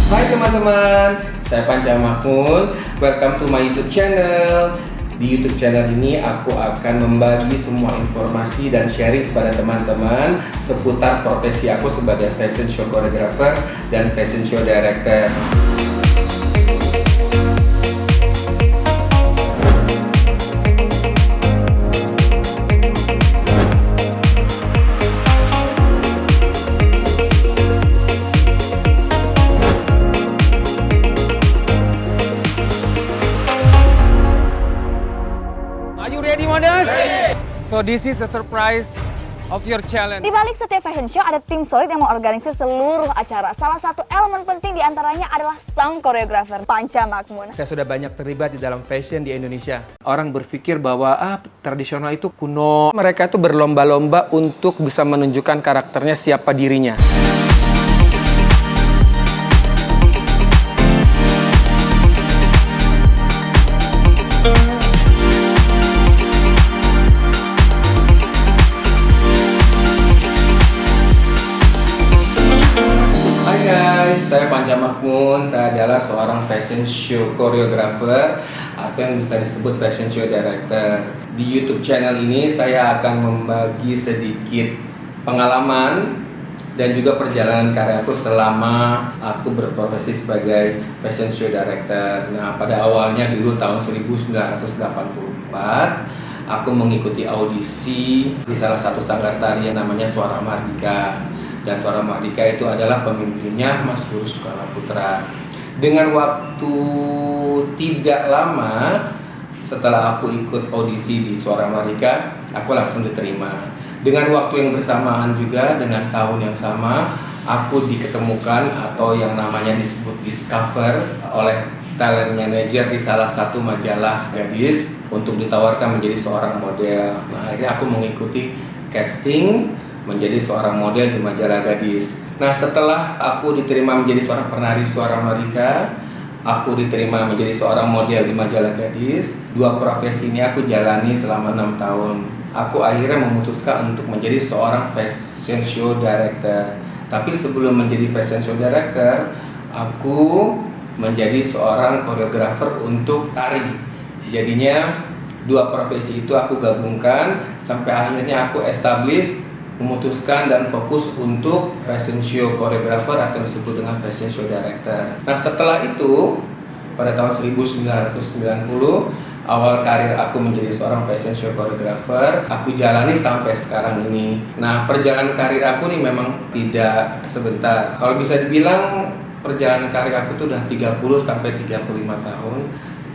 Hai teman-teman, saya Panca Mahmud. Welcome to my YouTube channel. Di YouTube channel ini aku akan membagi semua informasi dan sharing kepada teman-teman seputar profesi aku sebagai fashion show choreographer dan fashion show director. Are you ready, models? Ready. So this is the surprise of your challenge. Di balik setiap fashion show ada tim solid yang mengorganisir seluruh acara. Salah satu elemen penting diantaranya adalah sang koreografer Panca Mahmud. Saya sudah banyak terlibat di dalam fashion di Indonesia. Orang berpikir bahwa tradisional itu kuno. Mereka itu berlomba-lomba untuk bisa menunjukkan karakternya siapa dirinya. Saya Panca Mahmud, saya adalah seorang fashion show choreographer atau yang bisa disebut fashion show director. Di YouTube channel ini saya akan membagi sedikit pengalaman dan juga perjalanan karyaku selama aku berprofesi sebagai fashion show director. Nah, pada awalnya dulu tahun 1984, aku mengikuti audisi di salah satu sanggar tari yang namanya Suara Mardika. Dan Suara Mardika itu adalah pemimpinnya Mas Guru Soekarno Putra. Dengan waktu tidak lama setelah aku ikut audisi di Suara Mardika, aku langsung diterima. Dengan waktu yang bersamaan juga, dengan tahun yang sama, aku diketemukan atau yang namanya disebut discover oleh talent manager di salah satu majalah gadis untuk ditawarkan menjadi seorang model. Nah, akhirnya aku mengikuti casting menjadi seorang model di majalah gadis. Nah, setelah aku diterima menjadi seorang penari Suara Mardika, aku diterima menjadi seorang model di majalah gadis. Dua profesi ini aku jalani selama 6 tahun. Aku akhirnya memutuskan untuk menjadi seorang fashion show director. Tapi sebelum menjadi fashion show director, aku menjadi seorang koreografer untuk tari. Jadinya dua profesi itu aku gabungkan sampai akhirnya aku establish, memutuskan dan fokus untuk fashion show choreographer atau disebut dengan fashion show director. Nah, setelah itu pada tahun 1990 awal karir aku menjadi seorang fashion show choreographer, aku jalani sampai sekarang ini. Nah, perjalanan karir aku nih memang tidak sebentar. Kalau bisa dibilang perjalanan karir aku tuh udah 30 sampai 35 tahun,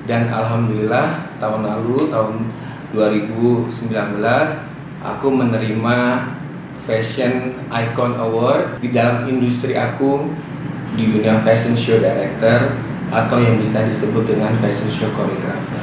dan alhamdulillah tahun lalu tahun 2019 aku menerima Fashion Icon Award di dalam industri aku di dunia fashion show director atau yang bisa disebut dengan fashion show choreographer.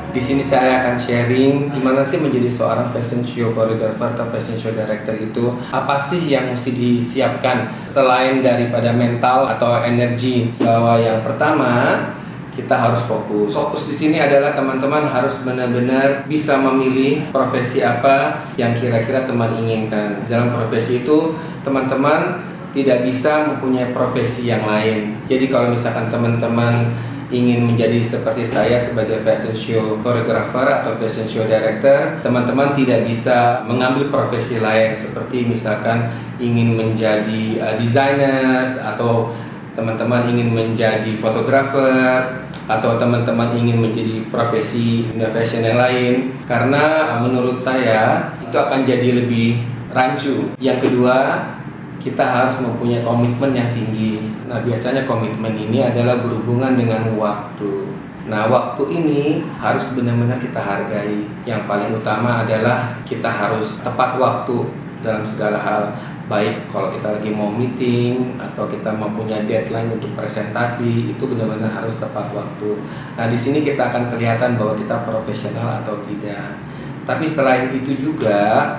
Di sini saya akan sharing gimana sih menjadi seorang fashion show choreographer atau fashion show director itu. Apa sih yang mesti disiapkan selain daripada mental atau energi. Bahwa yang pertama, kita harus fokus. Fokus di sini adalah teman-teman harus benar-benar bisa memilih profesi apa yang kira-kira teman inginkan. Dalam profesi itu teman-teman tidak bisa mempunyai profesi yang lain. Jadi kalau misalkan teman-teman ingin menjadi seperti saya sebagai fashion show choreographer atau fashion show director, teman-teman tidak bisa mengambil profesi lain seperti misalkan ingin menjadi designers, atau teman-teman ingin menjadi fotografer, atau teman-teman ingin menjadi profesi dunia fashion yang lain, karena menurut saya itu akan jadi lebih rancu. Yang kedua, kita harus mempunyai komitmen yang tinggi. Nah, biasanya komitmen ini adalah berhubungan dengan waktu. Nah, waktu ini harus benar-benar kita hargai. Yang paling utama adalah kita harus tepat waktu dalam segala hal. Baik kalau kita lagi mau meeting atau kita mempunyai deadline untuk presentasi, itu benar-benar harus tepat waktu. Nah, di sini kita akan kelihatan bahwa kita profesional atau tidak. Tapi selain itu juga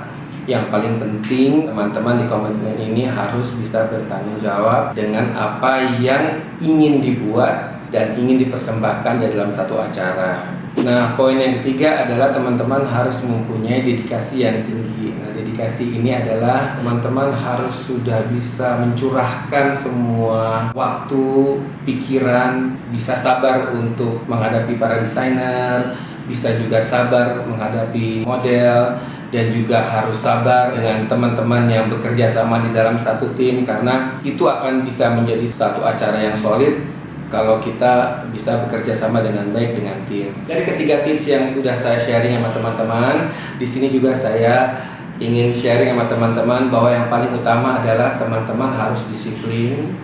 Yang paling penting teman-teman di komitmen ini harus bisa bertanggung jawab dengan apa yang ingin dibuat dan ingin dipersembahkan di dalam satu acara. Nah, poin yang ketiga adalah teman-teman harus mempunyai dedikasi yang tinggi. Nah, dedikasi ini adalah teman-teman harus sudah bisa mencurahkan semua waktu, pikiran, bisa sabar untuk menghadapi para desainer, bisa juga sabar menghadapi model, dan juga harus sabar dengan teman-teman yang bekerja sama di dalam satu tim, karena itu akan bisa menjadi satu acara yang solid kalau kita bisa bekerja sama dengan baik dengan tim. Dari ketiga tips yang sudah saya sharing sama teman-teman, di sini juga saya ingin sharing sama teman-teman bahwa yang paling utama adalah teman-teman harus disiplin,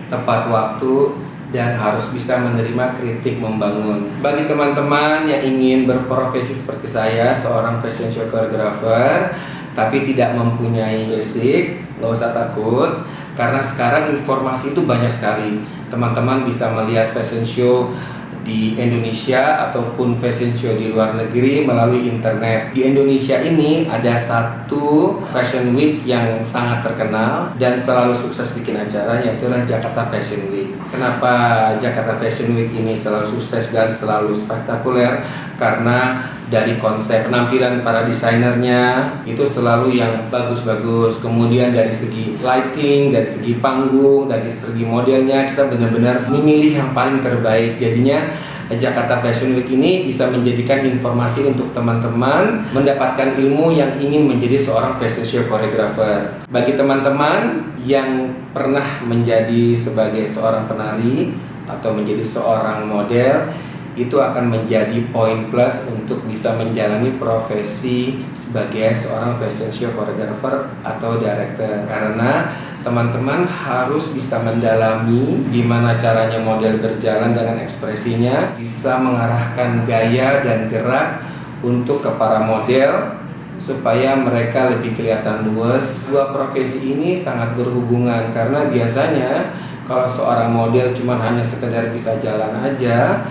tepat waktu, dan harus bisa menerima kritik membangun. Bagi teman-teman yang ingin berprofesi seperti saya, seorang fashion show choreographer, tapi tidak mempunyai basic, nggak usah takut, karena sekarang informasi itu banyak sekali. Teman-teman bisa melihat fashion show di Indonesia ataupun fashion show di luar negeri melalui internet. Di Indonesia ini ada satu fashion week yang sangat terkenal dan selalu sukses bikin acara, yaitu Jakarta Fashion Week. Kenapa Jakarta Fashion Week ini selalu sukses dan selalu spektakuler? Karena dari konsep penampilan para desainernya itu selalu yang bagus-bagus. Kemudian dari segi lighting, dari segi panggung, dari segi modelnya, kita benar-benar memilih yang paling terbaik. Jadinya Jakarta Fashion Week ini bisa menjadikan informasi untuk teman-teman mendapatkan ilmu yang ingin menjadi seorang fashion show choreographer. Bagi teman-teman yang pernah menjadi sebagai seorang penari atau menjadi seorang model, itu akan menjadi poin plus untuk bisa menjalani profesi sebagai seorang fashion show choreographer atau director, karena teman-teman harus bisa mendalami gimana caranya model berjalan dengan ekspresinya, bisa mengarahkan gaya dan gerak untuk ke para model supaya mereka lebih kelihatan luas. Dua profesi ini sangat berhubungan, karena biasanya kalau seorang model cuma hanya sekedar bisa jalan aja,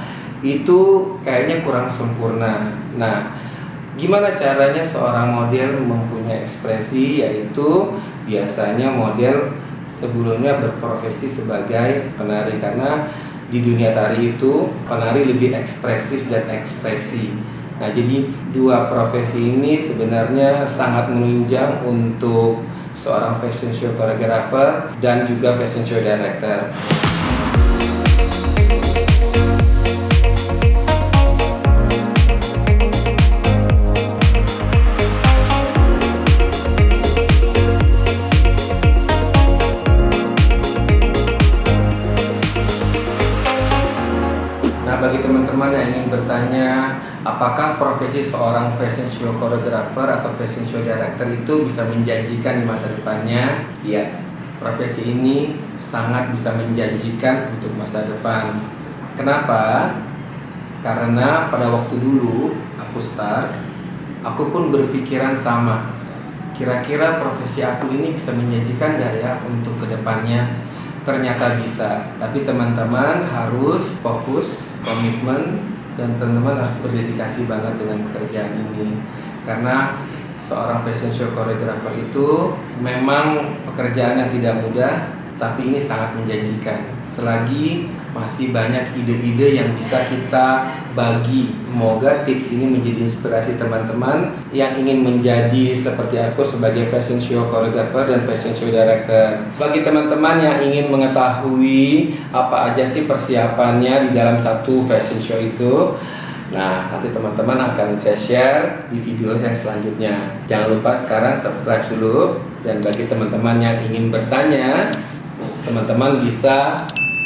itu kayaknya kurang sempurna. Nah, gimana caranya seorang model mempunyai ekspresi? Yaitu biasanya model sebelumnya berprofesi sebagai penari, karena di dunia tari itu penari lebih ekspresif dan ekspresi. Nah, jadi dua profesi ini sebenarnya sangat menunjang untuk seorang fashion show choreographer dan juga fashion show director. Bagi teman-teman yang ingin bertanya, apakah profesi seorang fashion show choreographer atau fashion show director itu bisa menjanjikan di masa depannya? Iya, profesi ini sangat bisa menjanjikan untuk masa depan. Kenapa? Karena pada waktu dulu aku start, aku pun berpikiran sama. Kira-kira profesi aku ini bisa menjanjikan gak ya untuk kedepannya? Ternyata bisa, tapi teman-teman harus fokus, komitmen, dan teman-teman harus berdedikasi banget dengan pekerjaan ini. Karena seorang fashion show choreographer itu memang pekerjaan yang tidak mudah, tapi ini sangat menjanjikan. Selagi masih banyak ide-ide yang bisa kita bagi. Semoga tips ini menjadi inspirasi teman-teman yang ingin menjadi seperti aku sebagai fashion show choreographer dan fashion show director. Bagi teman-teman yang ingin mengetahui apa aja sih persiapannya di dalam satu fashion show itu, nah, nanti teman-teman akan saya share di video yang selanjutnya. Jangan lupa sekarang subscribe dulu. Dan bagi teman-teman yang ingin bertanya, teman-teman bisa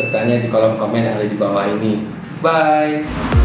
bertanya di kolom komen yang ada di bawah ini. Bye!